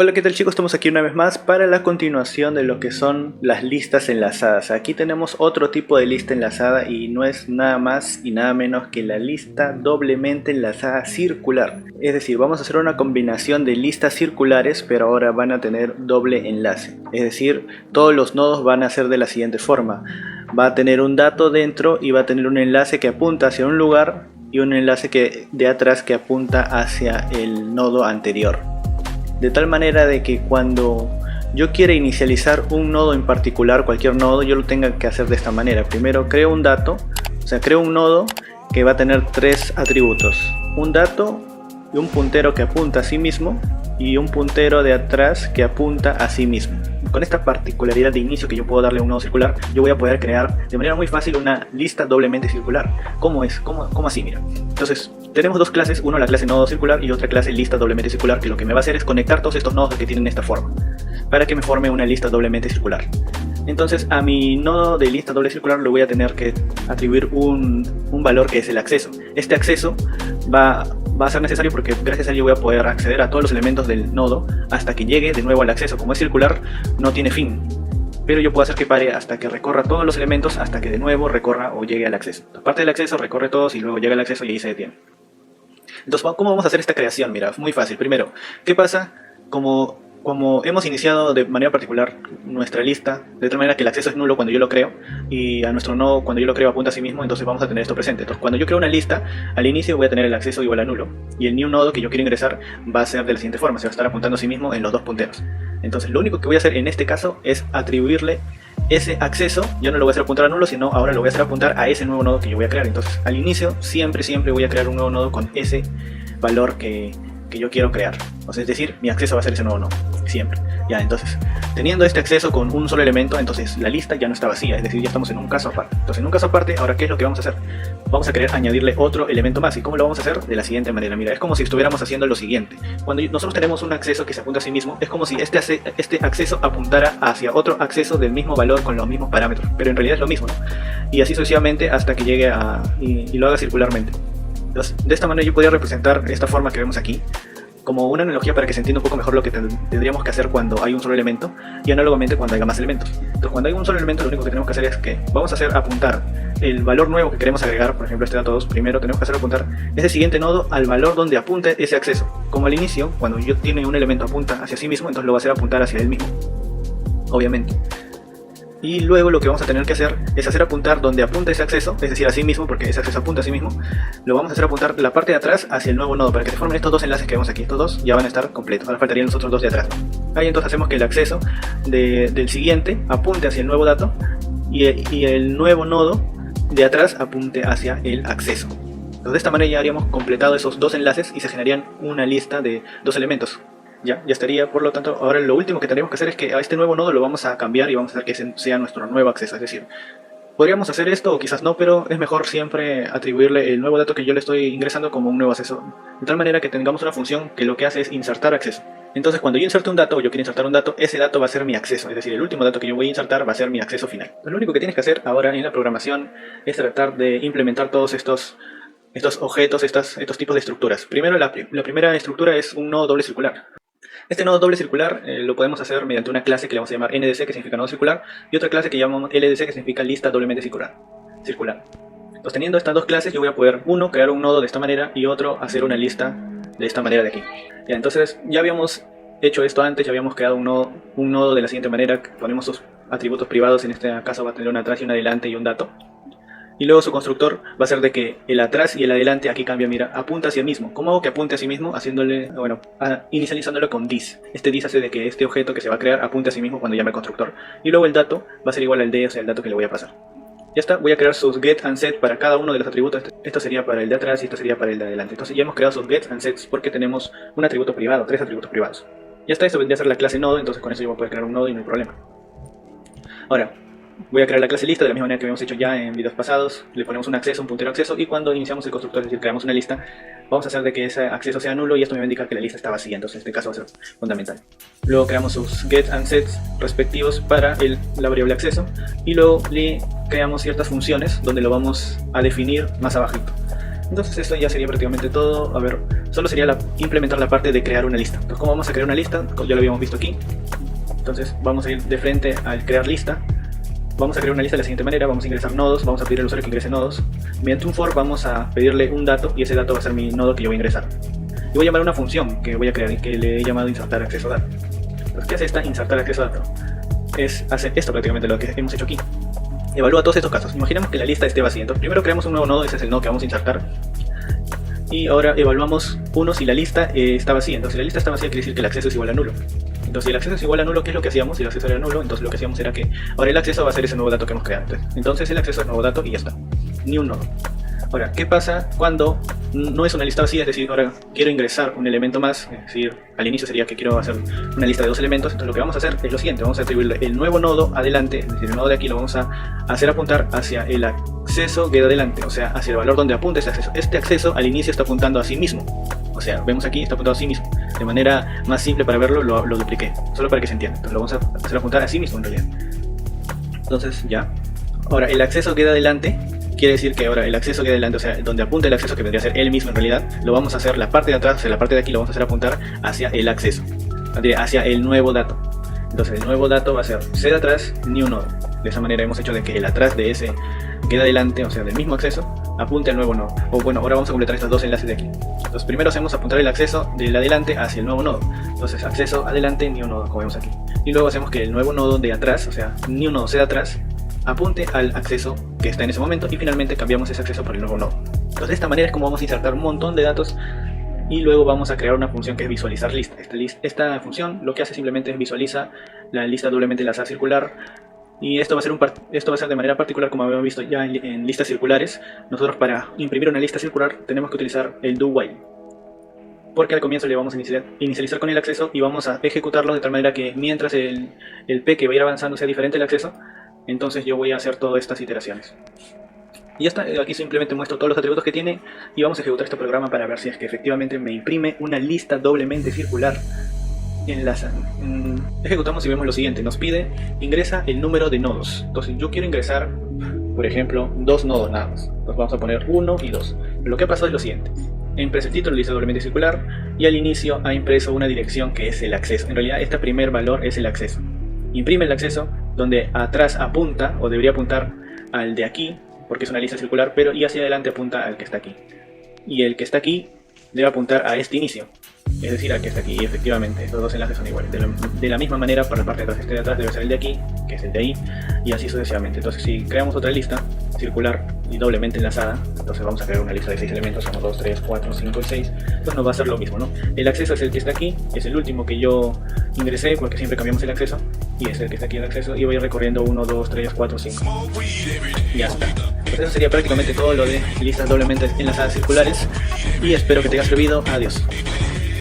Hola, ¿qué tal chicos? Estamos aquí una vez más para la continuación de lo que son las listas enlazadas. Aquí tenemos otro tipo de lista enlazada y no es nada más y nada menos que la lista doblemente enlazada circular. Es decir, vamos a hacer una combinación de listas circulares, pero ahora van a tener doble enlace. Es decir, todos los nodos van a ser de la siguiente forma. Va a tener un dato dentro y va a tener un enlace que apunta hacia un lugar y un enlace de atrás que apunta hacia el nodo anterior. De tal manera de que cuando yo quiera inicializar un nodo en particular, cualquier nodo, yo lo tenga que hacer de esta manera. Primero creo un dato, o sea, creo un nodo que va a tener tres atributos. Un dato y un puntero que apunta a sí mismo y un puntero de atrás que apunta a sí mismo. Con esta particularidad de inicio que yo puedo darle a un nodo circular, yo voy a poder crear de manera muy fácil una lista doblemente circular. ¿Cómo es? ¿Cómo así? Mira. Entonces, tenemos dos clases, uno la clase nodo circular y otra clase lista doblemente circular, que lo que me va a hacer es conectar todos estos nodos que tienen esta forma, para que me forme una lista doblemente circular. Entonces, a mi nodo de lista doble circular le voy a tener que atribuir un valor que es el acceso. Este acceso va a ser necesario porque gracias a ello voy a poder acceder a todos los elementos del nodo hasta que llegue de nuevo al acceso. Como es circular, no tiene fin, pero yo puedo hacer que pare hasta que recorra todos los elementos hasta que de nuevo recorra o llegue al acceso. Aparte del acceso, recorre todos y luego llega al acceso y ahí se detiene. Entonces, ¿cómo vamos a hacer esta creación? Mira, muy fácil. Primero, ¿qué pasa? Como hemos iniciado de manera particular nuestra lista, de tal manera que el acceso es nulo cuando yo lo creo, y a nuestro nodo cuando yo lo creo apunta a sí mismo, entonces vamos a tener esto presente. Entonces, cuando yo creo una lista, al inicio voy a tener el acceso igual a nulo, y el new nodo que yo quiero ingresar va a ser de la siguiente forma, se va a estar apuntando a sí mismo en los dos punteros. Entonces, lo único que voy a hacer en este caso es atribuirle ese acceso. Yo no lo voy a hacer apuntar a nulo, sino ahora lo voy a hacer apuntar a ese nuevo nodo que yo voy a crear. Entonces, al inicio, siempre voy a crear un nuevo nodo con ese valor que yo quiero crear. O sea, es decir, mi acceso va a ser ese nuevo nodo, siempre. Ya, entonces, teniendo este acceso con un solo elemento, entonces la lista ya no está vacía, es decir, ya estamos en un caso aparte. Entonces, en un caso aparte, ahora, ¿qué es lo que vamos a hacer? Vamos a querer añadirle otro elemento más. ¿Y cómo lo vamos a hacer? De la siguiente manera. Mira, es como si estuviéramos haciendo lo siguiente. Cuando nosotros tenemos un acceso que se apunta a sí mismo, es como si este acceso apuntara hacia otro acceso del mismo valor con los mismos parámetros, pero en realidad es lo mismo, ¿no? Y así sucesivamente hasta que llegue y lo haga circularmente. Entonces, de esta manera yo podría representar esta forma que vemos aquí como una analogía para que se entienda un poco mejor lo que tendríamos que hacer cuando hay un solo elemento y análogamente cuando haya más elementos. Entonces, cuando hay un solo elemento, lo único que tenemos que hacer es que vamos a hacer apuntar el valor nuevo que queremos agregar, por ejemplo este dato 2, primero tenemos que hacer apuntar ese siguiente nodo al valor donde apunte ese acceso. Como al inicio, cuando yo tiene un elemento apunta hacia sí mismo, entonces lo va a hacer apuntar hacia él mismo, obviamente. Y luego lo que vamos a tener que hacer es hacer apuntar donde apunta ese acceso, es decir, a sí mismo, porque ese acceso apunta a sí mismo, lo vamos a hacer apuntar la parte de atrás hacia el nuevo nodo, para que se formen estos dos enlaces que vemos aquí. Estos dos ya van a estar completos, ahora faltarían los otros dos de atrás. Ahí entonces hacemos que el acceso del siguiente apunte hacia el nuevo dato y el nuevo nodo de atrás apunte hacia el acceso. Entonces, de esta manera ya habríamos completado esos dos enlaces y se generarían una lista de dos elementos. Ya estaría. Por lo tanto, ahora lo último que tendríamos que hacer es que a este nuevo nodo lo vamos a cambiar y vamos a hacer que sea nuestro nuevo acceso. Es decir, podríamos hacer esto o quizás no, pero es mejor siempre atribuirle el nuevo dato que yo le estoy ingresando como un nuevo acceso, de tal manera que tengamos una función que lo que hace es insertar acceso. Entonces, cuando yo inserte un dato o yo quiero insertar un dato, ese dato va a ser mi acceso, es decir, el último dato que yo voy a insertar va a ser mi acceso final. Entonces, lo único que tienes que hacer ahora en la programación es tratar de implementar todos estos objetos, estos tipos de estructuras. Primero, la primera estructura es un nodo doble circular. Este nodo doble circular lo podemos hacer mediante una clase que le vamos a llamar NDC, que significa nodo circular, y otra clase que llamamos LDC, que significa lista doblemente circular. Entonces, teniendo estas dos clases, yo voy a poder, uno, crear un nodo de esta manera y otro, hacer una lista de esta manera de aquí. Ya, entonces, ya habíamos hecho esto antes, ya habíamos creado un nodo de la siguiente manera. Ponemos sus atributos privados, en este caso va a tener un atrás y un adelante y un dato. Y luego su constructor va a ser de que el atrás y el adelante aquí cambia, mira, apunta hacia sí mismo. ¿Cómo hago que apunte a sí mismo? Haciéndole, inicializándolo con this. Este this hace de que este objeto que se va a crear apunte a sí mismo cuando llame al constructor. Y luego el dato va a ser igual al d, o sea, el dato que le voy a pasar. Ya está, voy a crear sus get and set para cada uno de los atributos. Esto sería para el de atrás y esto sería para el de adelante. Entonces ya hemos creado sus get and sets porque tenemos un atributo privado, tres atributos privados. Ya está, esto vendría a ser la clase nodo, entonces con eso yo voy a poder crear un nodo y no hay problema. Ahora, voy a crear la clase lista de la misma manera que habíamos hecho ya en videos pasados. Le ponemos un acceso, un puntero acceso, y cuando iniciamos el constructor, es decir, creamos una lista, vamos a hacer de que ese acceso sea nulo y esto me va a indicar que la lista está vacía, entonces este caso va a ser fundamental. Luego creamos sus get and sets respectivos para la variable acceso y luego le creamos ciertas funciones donde lo vamos a definir más abajito. Entonces esto ya sería prácticamente todo. A ver, solo sería implementar la parte de crear una lista. Entonces, ¿cómo vamos a crear una lista? Como ya lo habíamos visto aquí. Entonces vamos a ir de frente al crear lista. Vamos a crear una lista de la siguiente manera. Vamos a ingresar nodos, vamos a pedir al usuario que ingrese nodos. Mediante un for vamos a pedirle un dato y ese dato va a ser mi nodo que yo voy a ingresar. Y voy a llamar una función que voy a crear y que le he llamado insertar acceso dato. Entonces, ¿qué hace esta insertar acceso dato? Es hacer esto prácticamente lo que hemos hecho aquí. Evalúa todos estos casos. Imaginemos que la lista esté vacía. Entonces primero creamos un nuevo nodo, ese es el nodo que vamos a insertar. Y ahora evaluamos si la lista está vacía. Entonces si la lista está vacía quiere decir que el acceso es igual a nulo. Entonces si el acceso es igual a nulo, ¿qué es lo que hacíamos? Si el acceso era nulo, entonces lo que hacíamos era que ahora el acceso va a ser ese nuevo dato que hemos creado. Entonces el acceso es nuevo dato y ya está. Ni un nodo. Ahora, ¿qué pasa cuando no es una lista vacía? Es decir, ahora quiero ingresar un elemento más. Es decir, al inicio sería que quiero hacer una lista de 2 elementos. Entonces lo que vamos a hacer es lo siguiente. Vamos a atribuirle el nuevo nodo adelante. Es decir, el nodo de aquí lo vamos a hacer apuntar hacia el acceso que da adelante. O sea, hacia el valor donde apunta ese acceso. Este acceso al inicio está apuntando a sí mismo. O sea, vemos aquí, está apuntado a sí mismo. De manera más simple para verlo, lo dupliqué. Solo para que se entienda. Entonces lo vamos a hacer apuntar a sí mismo en realidad. Entonces ya. Ahora, el acceso que da adelante quiere decir que ahora el acceso que da adelante, o sea, donde apunta el acceso, que vendría a ser él mismo en realidad, lo vamos a hacer la parte de atrás, o sea, la parte de aquí lo vamos a hacer apuntar hacia el acceso, hacia el nuevo dato. Entonces el nuevo dato va a ser C de atrás, ni un nodo. De esa manera hemos hecho de que el atrás de ese que da adelante, o sea, del mismo acceso, apunte al nuevo nodo. O bueno, ahora vamos a completar estos dos enlaces de aquí. Entonces primero hacemos apuntar el acceso del adelante hacia el nuevo nodo. Entonces acceso adelante, ni un nodo, como vemos aquí. Y luego hacemos que el nuevo nodo de atrás, o sea, ni un nodo C de atrás, apunte al acceso que está en ese momento y finalmente cambiamos ese acceso por el nuevo nodo. Entonces de esta manera es como vamos a insertar un montón de datos y luego vamos a crear una función que es visualizar lista. Esta función lo que hace simplemente es visualiza la lista doblemente enlazada circular y esto va a ser de manera particular como habíamos visto ya en listas circulares. Nosotros para imprimir una lista circular tenemos que utilizar el do while. Porque al comienzo le vamos a inicializar con el acceso y vamos a ejecutarlo de tal manera que mientras el P que va a ir avanzando sea diferente el acceso, entonces yo voy a hacer todas estas iteraciones. Y ya está, aquí simplemente muestro todos los atributos que tiene y vamos a ejecutar este programa para ver si es que efectivamente me imprime una lista doblemente circular enlazada. Ejecutamos y vemos lo siguiente, nos pide ingresa el número de nodos. Entonces yo quiero ingresar, por ejemplo, 2 nodos nada más. Entonces vamos a poner 1 y 2. Lo que ha pasado es lo siguiente. He impreso el título, lista doblemente circular, y al inicio ha impreso una dirección que es el acceso. En realidad este primer valor es el acceso. Imprime el acceso donde atrás apunta, o debería apuntar al de aquí, porque es una lista circular, pero y hacia adelante apunta al que está aquí. Y el que está aquí debe apuntar a este inicio, es decir, al que está aquí. Y efectivamente, los dos enlaces son iguales. De la misma manera, para la parte de atrás, este de atrás debe ser el de aquí, que es el de ahí, y así sucesivamente. Entonces, si creamos otra lista circular y doblemente enlazada, entonces vamos a crear una lista de 6 elementos, 1, 2, 3, 4, 5 y 6. Entonces nos va a hacer lo mismo, ¿no? El acceso es el que está aquí, es el último que yo ingresé, porque siempre cambiamos el acceso, y es el que está aquí el acceso, y voy recorriendo 1, 2, 3, 4, 5. Y ya está. Pues eso sería prácticamente todo lo de listas doblemente enlazadas circulares, y espero que te haya servido. Adiós.